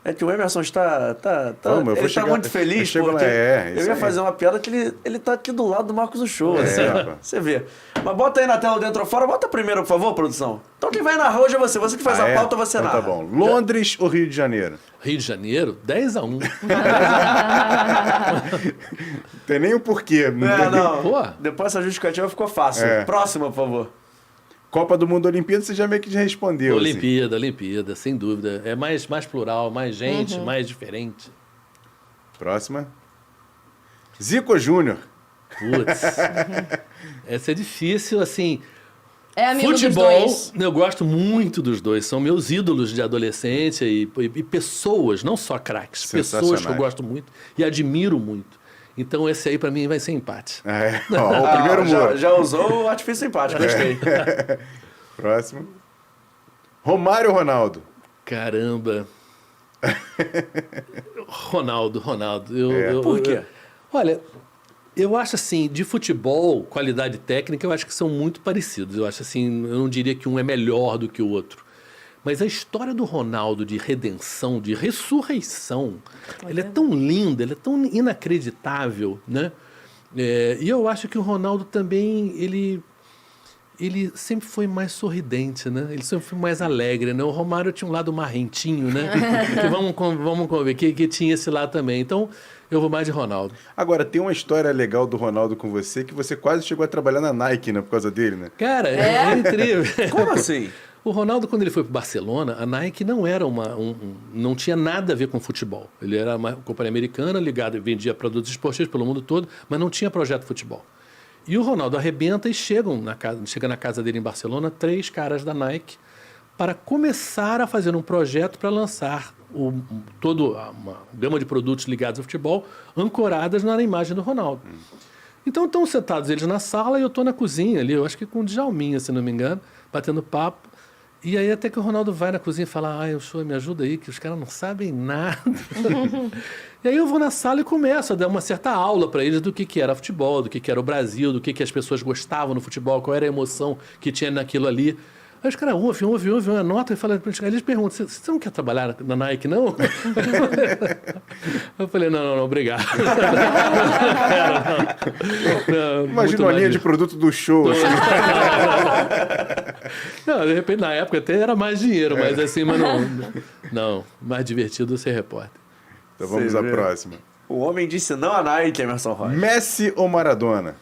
É que o Emerson Vamos, ele está muito feliz porque eu ia fazer uma piada que ele tá aqui do lado do Marcos Uchoa. Você vê. Mas bota aí na tela dentro ou fora, bota primeiro, por favor, produção. Então quem vai narrar hoje é você. Você que faz a pauta, você então narra. Tá bom. Londres ou Rio de Janeiro? Rio de Janeiro, 10-1. Tem nem o porquê. Não. Pô. Depois essa justificativa ficou fácil. Próxima, por favor. Copa do Mundo, Olimpíada, você já meio que já respondeu. Olimpíada, sem dúvida. É mais plural, mais gente, mais diferente. Próxima. Zico Júnior. Putz. Essa é difícil, assim. É amigo futebol, dos dois. eu gosto muito dos dois. São meus ídolos de adolescência e pessoas, não só craques. Pessoas que eu gosto muito e admiro muito. Então esse aí pra mim vai ser empate. O primeiro muro. Já usou o artifício empate, gostei. Próximo. Romário ou Ronaldo? Caramba. Ronaldo. Por quê? Olha, eu acho assim, de futebol, qualidade técnica, eu acho que são muito parecidos. Eu acho assim, eu não diria que um é melhor do que o outro. Mas a história do Ronaldo de redenção, de ressurreição, ela é tão linda, ela é tão inacreditável, né? E eu acho que o Ronaldo também, ele sempre foi mais sorridente, né? Ele sempre foi mais alegre, né? O Romário tinha um lado marrentinho, né? Que vamos ver, que tinha esse lado também. Então, eu vou mais de Ronaldo. Agora, tem uma história legal do Ronaldo com você, que você quase chegou a trabalhar na Nike, né? Por causa dele, né? Cara, é incrível. Como assim? O Ronaldo, quando ele foi para o Barcelona, a Nike não era não tinha nada a ver com futebol. Ele era uma companhia americana ligada, vendia produtos esportivos pelo mundo todo, mas não tinha projeto de futebol. E o Ronaldo arrebenta e chega na casa dele em Barcelona 3 caras da Nike para começar a fazer um projeto para lançar toda uma gama de produtos ligados ao futebol ancoradas na imagem do Ronaldo. Então estão sentados eles na sala e eu estou na cozinha ali, eu acho que com o Djalminha, se não me engano, batendo papo. E aí até que o Ronaldo vai na cozinha e fala, Uchoa, me ajuda aí, que os caras não sabem nada. E aí eu vou na sala e começo a dar uma certa aula para eles do que era futebol, do que era o Brasil, do que as pessoas gostavam no futebol, qual era a emoção que tinha naquilo ali. Aí os caras ouvem, anotam e falam, aí eles perguntam, você não quer trabalhar na Nike, não? Eu falei, não, obrigado. Imagina uma linha de produto do show. Assim. Não, de repente, na época até era mais dinheiro, mas assim, mas não, mais divertido ser repórter. Então vamos à próxima. O homem disse não a Nike, Emerson Rocha. Messi ou Maradona?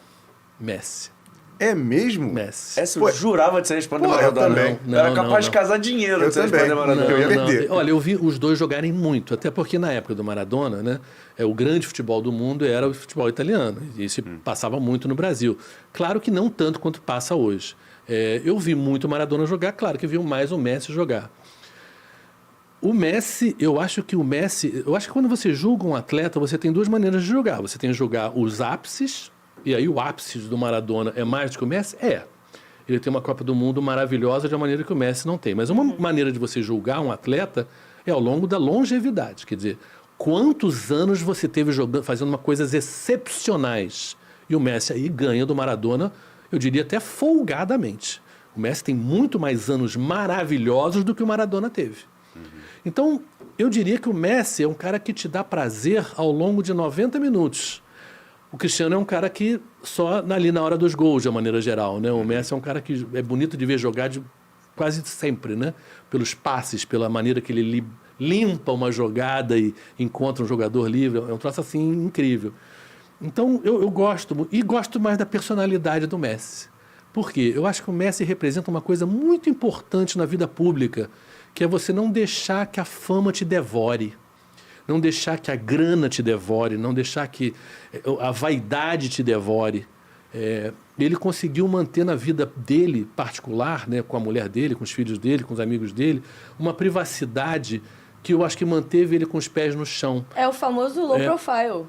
Messi. É mesmo? Messi. Essa eu jurava de ser responder Maradona. Eu também. Não, era capaz de casar dinheiro de ser responder Maradona. Eu ia meter. Olha, eu vi os dois jogarem muito, até porque na época do Maradona, né, o grande futebol do mundo era o futebol italiano. E isso passava muito no Brasil. Claro que não tanto quanto passa hoje. Eu vi muito o Maradona jogar, claro que vi mais o Messi jogar. O Messi, eu acho que quando você julga um atleta, você tem 2 maneiras de julgar. Você tem que julgar os ápices, e aí o ápice do Maradona é mais do que o Messi? Ele tem uma Copa do Mundo maravilhosa de uma maneira que o Messi não tem. Mas uma maneira de você julgar um atleta é ao longo da longevidade. Quer dizer, quantos anos você teve jogando, fazendo coisas excepcionais. E o Messi aí ganha do Maradona, eu diria até folgadamente. O Messi tem muito mais anos maravilhosos do que o Maradona teve. Então, eu diria que o Messi é um cara que te dá prazer ao longo de 90 minutos. O Cristiano é um cara que só ali na hora dos gols, de uma maneira geral, né? O Messi é um cara que é bonito de ver jogar quase sempre, né? Pelos passes, pela maneira que ele limpa uma jogada e encontra um jogador livre. É um troço assim incrível. Então, eu gosto, e gosto mais da personalidade do Messi. Por quê? Eu acho que o Messi representa uma coisa muito importante na vida pública, que é você não deixar que a fama te devore. Não deixar que a grana te devore, não deixar que a vaidade te devore. Ele conseguiu manter na vida dele particular, né, com a mulher dele, com os filhos dele, com os amigos dele, uma privacidade que eu acho que manteve ele com os pés no chão. É o famoso low profile.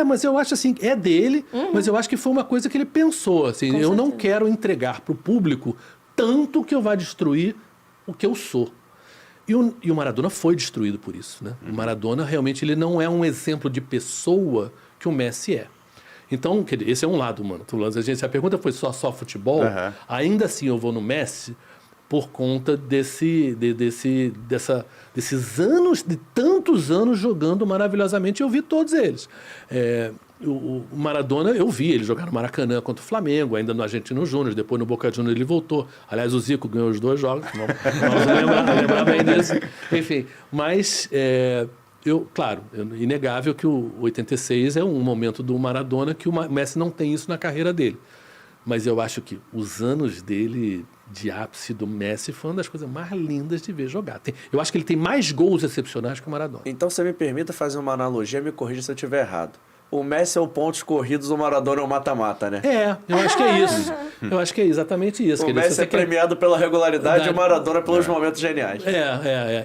Mas eu acho assim, é dele, mas eu acho que foi uma coisa que ele pensou. Assim, eu não quero entregar para o público tanto que eu vá destruir o que eu sou. E o Maradona foi destruído por isso, né? O Maradona realmente ele não é um exemplo de pessoa que o Messi é. Então, esse é um lado, mano. Se a pergunta foi só futebol, ainda assim eu vou no Messi por conta desses anos, de tantos anos jogando maravilhosamente. Eu vi todos eles. O Maradona, eu vi ele jogar no Maracanã contra o Flamengo, ainda no Argentino Júnior, depois no Boca Juniors ele voltou. Aliás, o Zico ganhou os 2 jogos, vamos lembrar bem disso. Enfim, mas claro, inegável que o 86 é um momento do Maradona que o Messi não tem isso na carreira dele. Mas eu acho que os anos dele de ápice do Messi foi uma das coisas mais lindas de ver jogar. Eu acho que ele tem mais gols excepcionais que o Maradona. Então, você me permita fazer uma analogia, me corrija se eu estiver errado. O Messi é o pontos corridos, o Maradona é o mata-mata, né? Eu acho que é isso. Eu acho que é exatamente isso. O Messi é premiado pela regularidade e o Maradona pelos momentos geniais.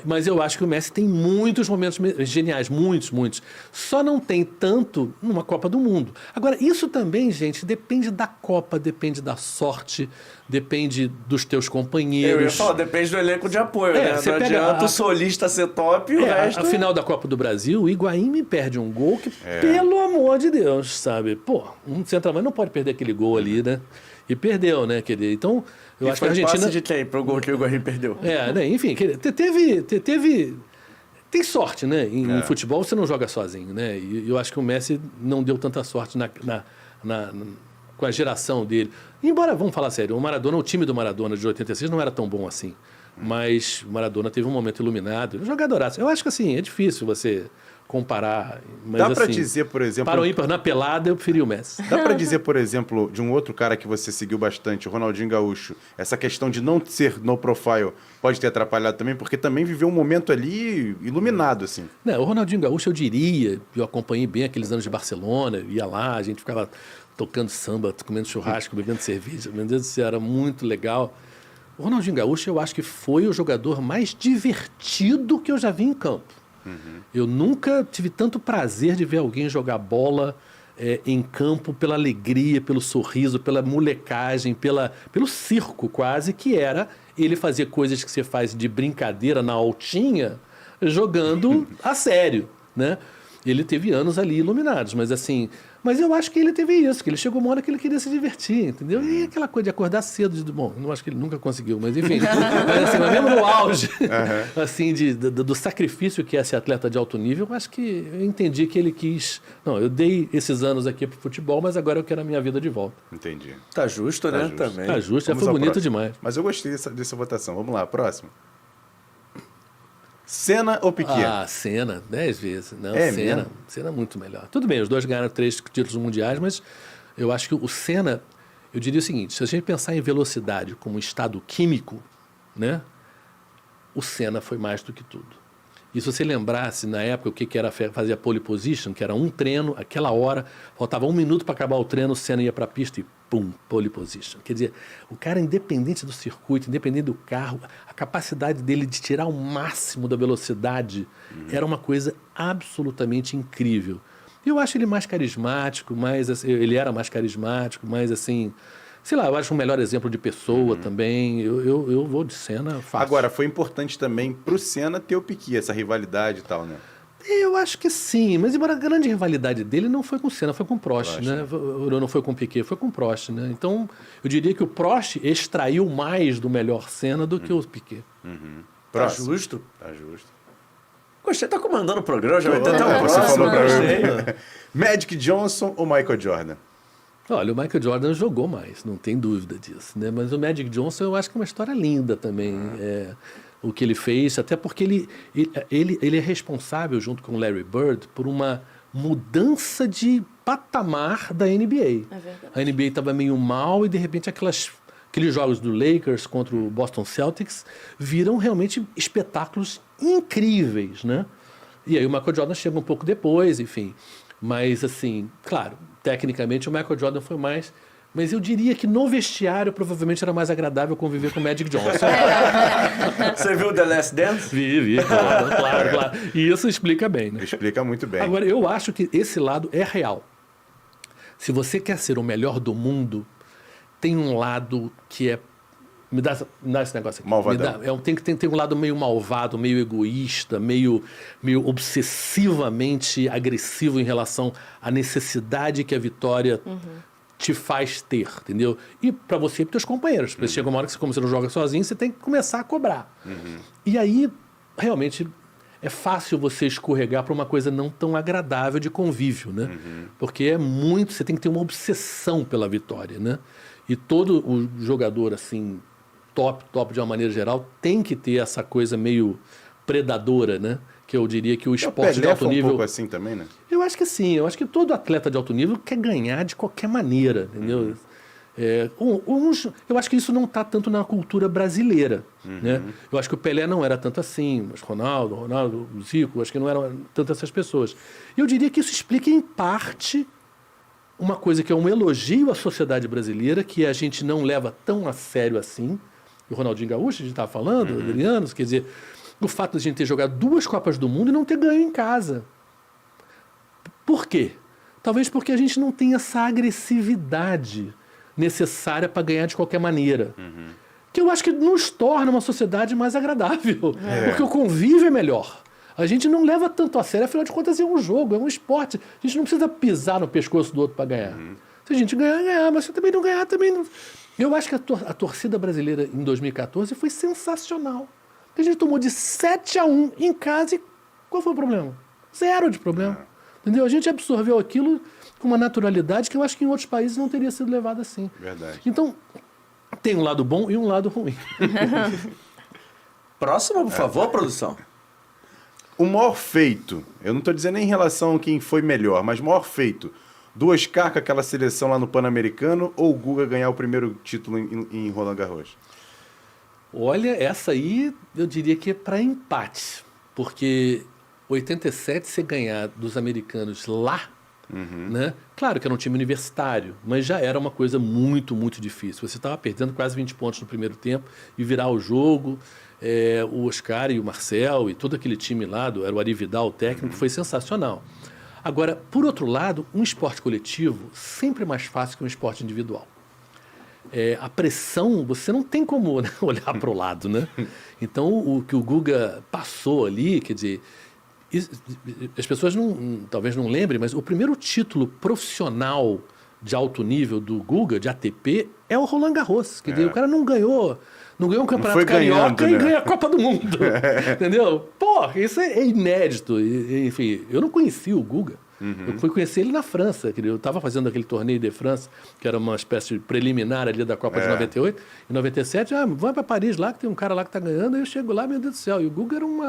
Mas eu acho que o Messi tem muitos momentos geniais, muitos. Só não tem tanto numa Copa do Mundo. Agora, isso também, gente, depende da Copa, depende da sorte, depende dos teus companheiros. Eu ia falar, depende do elenco de apoio, né? Não adianta o solista ser top e o resto... A final da Copa do Brasil, o Higuaín me perde um gol que, pelo amor de Deus, sabe? Pô, um centroavante não pode perder aquele gol ali, né? E perdeu, né? Então, eu acho que a Argentina... passe de quem pro gol que o Higuaín perdeu? Né? Enfim, tem sorte, né? Em futebol você não joga sozinho, né? E eu acho que o Messi não deu tanta sorte com a geração dele. Embora, vamos falar sério, o time do Maradona de 86 não era tão bom assim. Mas o Maradona teve um momento iluminado. Um jogadoraço. Eu acho que assim, é difícil você comparar. Mas, dá para dizer, por exemplo... Para o ímpar, na pelada, eu preferi o Messi. Dá para dizer, por exemplo, de um outro cara que você seguiu bastante, o Ronaldinho Gaúcho, essa questão de não ser no profile pode ter atrapalhado também, porque também viveu um momento ali iluminado, assim. O Ronaldinho Gaúcho, eu acompanhei bem aqueles anos de Barcelona, ia lá, a gente ficava tocando samba, comendo churrasco, bebendo cerveja. Meu Deus do céu, era muito legal. O Ronaldinho Gaúcho, eu acho que foi o jogador mais divertido que eu já vi em campo. Eu nunca tive tanto prazer de ver alguém jogar bola em campo pela alegria, pelo sorriso, pela molecagem, pelo circo quase, que era ele fazer coisas que você faz de brincadeira na altinha, jogando a sério, né? Ele teve anos ali iluminados, mas eu acho que ele teve isso, que ele chegou uma hora que ele queria se divertir, entendeu? E aquela coisa de acordar cedo, bom, não acho que ele nunca conseguiu, mas enfim, mas mesmo no auge, assim, do sacrifício que é ser atleta de alto nível, eu acho que eu entendi que ele quis, eu dei esses anos aqui pro futebol, mas agora eu quero a minha vida de volta. Entendi. Tá justo, né? Justo. Também. Tá justo, já foi bonito demais. Mas eu gostei dessa votação. Vamos lá, próximo. Senna ou Piquet? Senna, 10 vezes. Não, Senna é muito melhor. Tudo bem, os dois ganharam 3 títulos mundiais, mas eu acho que o Senna, eu diria o seguinte, se a gente pensar em velocidade como estado químico, né, o Senna foi mais do que tudo. E se você lembrasse, na época, o que era fazer a pole position, que era um treino, aquela hora, faltava 1 minuto para acabar o treino, o Senna ia para a pista e pum, pole position. Quer dizer, o cara, independente do circuito, independente do carro, a capacidade dele de tirar o máximo da velocidade era uma coisa absolutamente incrível. Eu acho ele mais carismático, ele era mais carismático, mais assim... Sei lá, eu acho um melhor exemplo de pessoa também. Eu vou de Senna fácil. Agora, foi importante também pro Senna ter o Piquet, essa rivalidade e tal, né? Eu acho que sim, mas embora a grande rivalidade dele não foi com o Senna, foi com o Prost, né? Não foi com o Piquet, foi com o Prost, né? Então, eu diria que o Prost extraiu mais do melhor Senna do que o Piquet. Tá justo? Tá justo. Gostei, tá comandando o programa, já vai ter até o Você próximo. falou pra mim. Magic Johnson ou Michael Jordan? Olha, o Michael Jordan jogou mais, não tem dúvida disso, né? Mas o Magic Johnson eu acho que é uma história linda também, o que ele fez, até porque ele é responsável, junto com o Larry Bird, por uma mudança de patamar da NBA. É verdade. A NBA estava meio mal e, de repente, aqueles jogos do Lakers contra o Boston Celtics viram realmente espetáculos incríveis, né? E aí o Michael Jordan chega um pouco depois, enfim. Mas, assim, claro, tecnicamente o Michael Jordan foi mais... Mas eu diria que no vestiário provavelmente era mais agradável conviver com o Magic Johnson. Você viu The Last Dance? Vi, claro. E isso explica bem, né? Explica muito bem. Agora, eu acho que esse lado é real. Se você quer ser o melhor do mundo, tem um lado que é... Me dá esse negócio aqui. Malvadão. Tem um lado meio malvado, meio egoísta, meio obsessivamente agressivo em relação à necessidade que a vitória te faz ter, entendeu? E para você e para teus companheiros. Porque chega uma hora que, como você não joga sozinho, você tem que começar a cobrar. E aí, realmente, é fácil você escorregar para uma coisa não tão agradável de convívio, né? Porque é muito... Você tem que ter uma obsessão pela vitória, né? E todo o jogador, assim, top de uma maneira geral, tem que ter essa coisa meio predadora, né? Que eu diria que o esporte de alto nível... um pouco assim também, né? Eu acho que sim. Eu acho que todo atleta de alto nível quer ganhar de qualquer maneira, entendeu? Eu acho que isso não está tanto na cultura brasileira, né? Eu acho que o Pelé não era tanto assim, mas Ronaldo, o Zico, acho que não eram tanto essas pessoas. E eu diria que isso explica, em parte, uma coisa que é um elogio à sociedade brasileira, que a gente não leva tão a sério assim. O Ronaldinho Gaúcho, a gente estava falando, Adriano, quer dizer... O fato de a gente ter jogado 2 Copas do Mundo e não ter ganho em casa. Por quê? Talvez porque a gente não tem essa agressividade necessária para ganhar de qualquer maneira. Que eu acho que nos torna uma sociedade mais agradável. Porque o convívio é melhor. A gente não leva tanto a sério, afinal de contas é um jogo, é um esporte. A gente não precisa pisar no pescoço do outro para ganhar. Se a gente ganhar, mas se também não ganhar, também não... Eu acho que a torcida brasileira em 2014 foi sensacional. A gente tomou de 7-1 em casa e qual foi o problema? 0 de problema. Entendeu? A gente absorveu aquilo com uma naturalidade que eu acho que em outros países não teria sido levado assim. Verdade. Então, tem um lado bom e um lado ruim. Próxima, por favor, produção. O maior feito, eu não estou dizendo em relação a quem foi melhor, mas o maior feito, do Oscar com aquela seleção lá no Pan-Americano ou o Guga ganhar o primeiro título em Roland Garros? Olha, essa aí eu diria que é para empate, porque 87 você ganhar dos americanos lá, né? Claro que era um time universitário, mas já era uma coisa muito, muito difícil. Você estava perdendo quase 20 pontos no primeiro tempo e virar o jogo. O Oscar e o Marcel e todo aquele time lá, era o Ari Vidal, o técnico, foi sensacional. Agora, por outro lado, um esporte coletivo sempre é mais fácil que um esporte individual. A pressão, você não tem como, né, olhar para o lado, né? Então, o que o Guga passou ali, quer dizer, as pessoas talvez não lembrem, mas o primeiro título profissional de alto nível do Guga, de ATP, é o Roland Garros. Quer dizer, o cara não ganhou um campeonato carioca e ganha a Copa do Mundo. Entendeu? Porra, isso é inédito. Enfim, eu não conhecia o Guga. Eu fui conhecer ele na França. Eu estava fazendo aquele torneio de França, que era uma espécie de preliminar ali da Copa de 98. Em 97, vai para Paris lá, que tem um cara lá que está ganhando. Aí eu chego lá, meu Deus do céu. E o Guga era um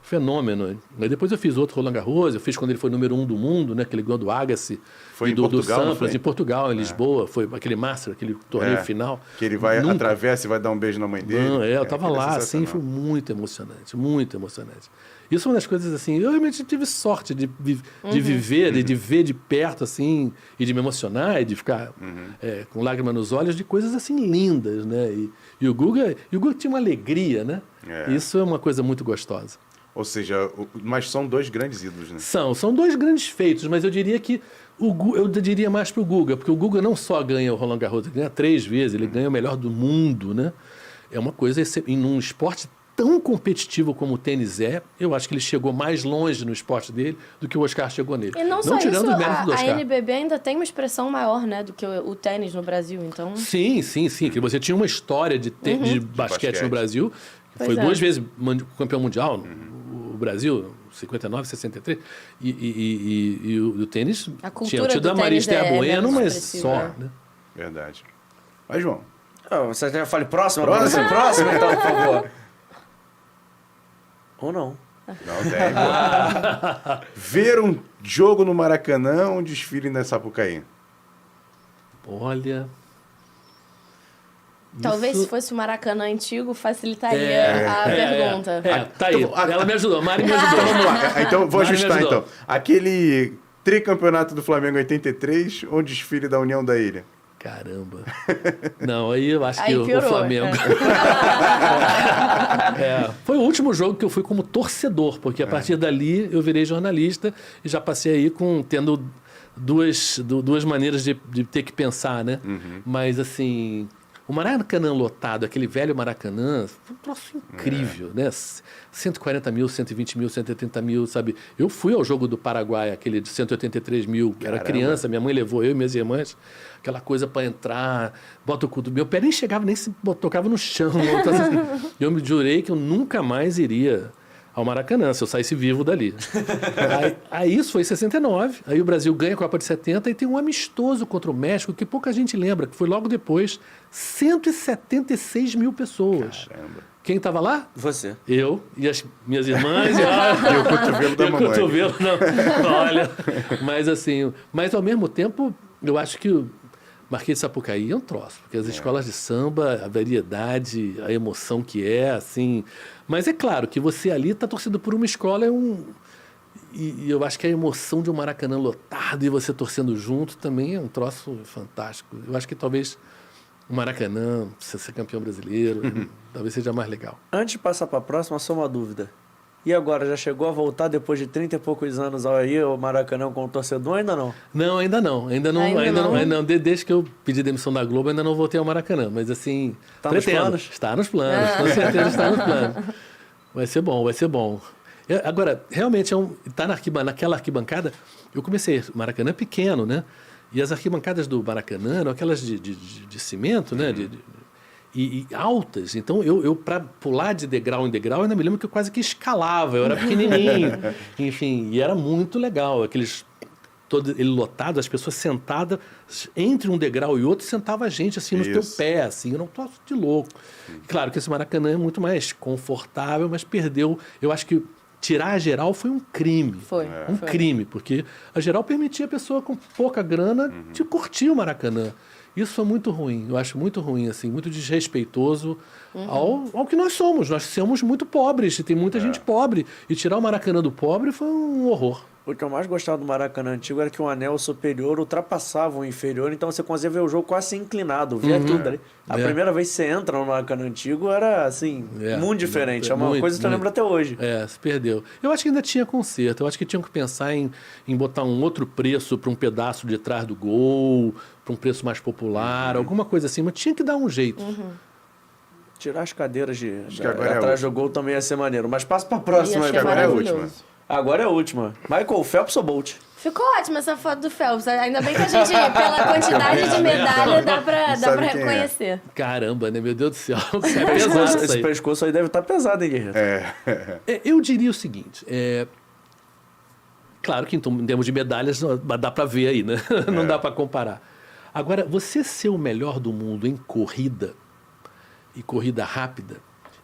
fenômeno. Aí depois eu fiz outro Roland Garros. Eu fiz quando ele foi número 1 do mundo, né? Que ele ganhou do Agassi. Foi e em do Portugal, Sampras, em Portugal, em Lisboa. Foi aquele Master, aquele torneio final. Que ele vai, atravessa e vai dar um beijo na mãe dele. Não, eu estava lá, assim, foi muito emocionante, muito emocionante. Isso é uma das coisas, assim, eu realmente tive sorte de viver, de ver de perto, assim, e de me emocionar, e de ficar com lágrimas nos olhos, de coisas, assim, lindas, né? E o Guga tinha uma alegria, né? Isso é uma coisa muito gostosa. Ou seja, mas são 2 grandes ídolos, né? São 2 grandes feitos, mas eu diria que eu diria mais para o Guga, porque o Guga não só ganha o Roland Garros, ele ganha 3 vezes, ele ganha o melhor do mundo, né? É uma coisa, em um esporte tão competitivo como o tênis eu acho que ele chegou mais longe no esporte dele do que o Oscar chegou nele. E não só tirando isso, o mérito do a Oscar. NBB ainda tem uma expressão maior, né, do que o tênis no Brasil, então... Sim, que você tinha uma história de basquete no Brasil, que foi 2 vezes campeão mundial, o Brasil, 59, 63, e o tênis tinha tido a Marista Bueno, mas só, né? Verdade. Mas, João... Você já fala próximo, então, por favor. Ou não. Não tem, pô. Ver um jogo no Maracanã ou um desfile na Sapucaí? Olha... Talvez se fosse o Maracanã antigo, facilitaria a pergunta. Tá aí. Então, ela me ajudou, a Mari me ajudou. Então, vamos lá. Então, vou Mari me ajustar, ajudou. então. Aquele tricampeonato do Flamengo 83 ou desfile da União da Ilha? Caramba. Não, aí eu acho Aí que piorou, o Flamengo... Foi o último jogo que eu fui como torcedor, porque a partir dali eu virei jornalista e já passei aí tendo duas maneiras de ter que pensar, né? Mas, assim, O Maracanã lotado, aquele velho Maracanã, foi um troço incrível, né? 140 mil, 120 mil, 180 mil, sabe? Eu fui ao jogo do Paraguai, aquele de 183 mil, era criança, minha mãe levou eu e minhas irmãs, aquela coisa para entrar, bota o cu do meu pé, nem chegava, nem se tocava no chão. Eu me jurei que eu nunca mais iria ao Maracanã, se eu saísse vivo dali. Aí isso foi em 69, aí o Brasil ganha a Copa de 70 e tem um amistoso contra o México que pouca gente lembra, que foi logo depois, 176 mil pessoas. Caramba. Quem estava lá? Você. Eu e as minhas irmãs. E o cotovelo da mamãe. O cotovelo, não. Olha, mas assim, mas ao mesmo tempo, eu acho que o Marquês de Sapucaí é um troço, porque as escolas de samba, a variedade, a emoção que é, assim... Mas é claro que você ali está torcendo por uma escola, e eu acho que a emoção de um Maracanã lotado e você torcendo junto também é um troço fantástico. Eu acho que talvez o Maracanã, se ser campeão brasileiro, talvez seja mais legal. Antes de passar para a próxima, só uma dúvida. E agora, já chegou a voltar depois de 30 e poucos anos aí o Maracanã com o torcedor ou ainda não? Não, ainda não. Ainda não. Desde que eu pedi demissão da Globo, ainda não voltei ao Maracanã. Mas assim, tá nos planos? Está nos planos, com certeza está nos planos. Vai ser bom, vai ser bom. Agora, realmente, tá naquela arquibancada, eu comecei, o Maracanã é pequeno, né? E as arquibancadas do Maracanã eram aquelas de cimento, né? E altas. Então, eu para pular de degrau em degrau, ainda me lembro que eu quase que escalava. Eu era pequenininho. Enfim, e era muito legal. Todo ele lotado, as pessoas sentadas entre um degrau e outro, sentava a gente assim no teu pé, assim. Eu não tô de louco. Claro que esse Maracanã é muito mais confortável, mas perdeu. Eu acho que tirar a geral foi um crime. Foi. Crime, porque a geral permitia a pessoa com pouca grana de curtir o Maracanã. Isso foi muito ruim, eu acho muito ruim, assim, muito desrespeitoso ao que nós somos. Nós somos muito pobres, e tem muita gente pobre. E tirar o Maracanã do pobre foi um horror. O que eu mais gostava do Maracanã antigo era que o anel superior ultrapassava o inferior, então você conseguia ver o jogo quase inclinado, via tudo ali. A primeira vez que você entra no Maracanã antigo era, assim, muito diferente. É uma coisa que eu lembro até hoje. Se perdeu. Eu acho que ainda tinha conserto. Eu acho que tinham que pensar em botar um outro preço para um pedaço de trás do gol, para um preço mais popular, alguma coisa assim, mas tinha que dar um jeito. Tirar as cadeiras atrás do gol também ia ser maneiro. Mas passa para a próxima. Agora é a última. Agora é a última. Michael Phelps ou Bolt? Ficou ótima essa foto do Phelps. Ainda bem que a gente, pela quantidade de medalha, dá pra reconhecer. Caramba, né? Meu Deus do céu. Esse pescoço aí deve estar pesado, hein, Guerreiro? Eu diria o seguinte. Claro que em termos de medalhas dá pra ver aí, né? Não dá pra comparar. Agora, você ser o melhor do mundo em corrida, e corrida rápida,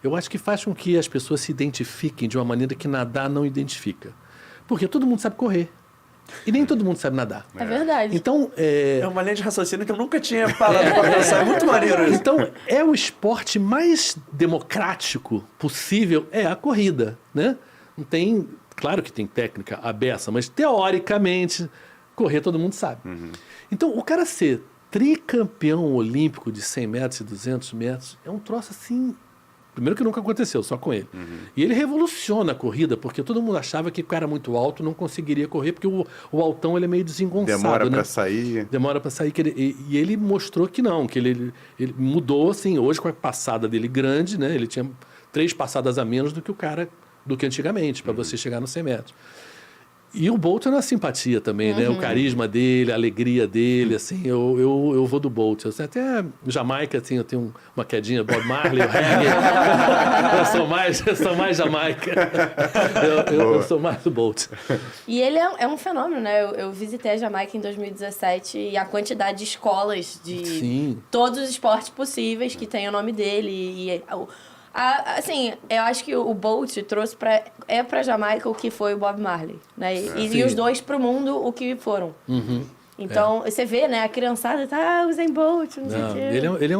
eu acho que faz com que as pessoas se identifiquem de uma maneira que nadar não identifica. Porque todo mundo sabe correr. E nem todo mundo sabe nadar. É verdade. Então, é uma linha de raciocínio que eu nunca tinha parado para pensar. É muito maneiro isso. Então, é o esporte mais democrático possível, é a corrida, né? Não tem... Claro que tem técnica aberta, mas teoricamente, correr todo mundo sabe. Então, o cara ser tricampeão olímpico de 100 metros e 200 metros é um troço assim... Primeiro que nunca aconteceu, só com ele. E ele revoluciona a corrida, porque todo mundo achava que o cara muito alto não conseguiria correr, porque o altão ele é meio desengonçado. Demora né? para sair. Demora para sair. E ele mostrou que não, que ele mudou, assim, hoje com a passada dele grande, né? Ele tinha 3 passadas a menos do que antigamente, para você chegar nos 100 metros. E o Bolt é uma simpatia também, né? O carisma dele, a alegria dele, assim, eu vou do Bolt. Eu sei, até Jamaica, assim, eu tenho uma quedinha, Bob Marley, o reggae. eu sou mais Jamaica. Eu sou mais do Bolt. E ele é um fenômeno, né? Eu visitei a Jamaica em 2017 e a quantidade de escolas de todos os esportes possíveis que tem o nome dele. Assim, eu acho que o Bolt trouxe pra Jamaica o que foi o Bob Marley, né? E os dois pro mundo o que foram. Então, você vê, né? A criançada tá, o Usain Bolt, não sei o quê. Ele é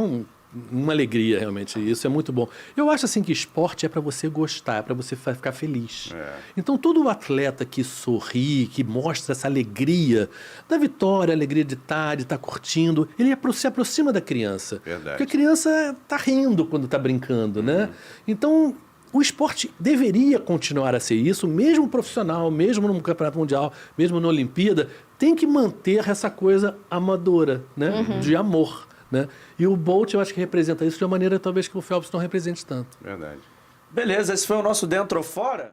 uma alegria, realmente. Isso é muito bom. Eu acho, assim, que esporte é para você gostar, é para você ficar feliz. Então, todo atleta que sorri, que mostra essa alegria da vitória, a alegria de estar curtindo, ele se aproxima da criança. Verdade. Porque a criança tá rindo quando tá brincando, né? Então, o esporte deveria continuar a ser isso, mesmo profissional, mesmo no Campeonato Mundial, mesmo na Olimpíada, tem que manter essa coisa amadora, né? De amor. né? E o Bolt, eu acho que representa isso de uma maneira talvez que o Phelps não represente tanto. Verdade. Beleza, esse foi o nosso Dentro ou Fora?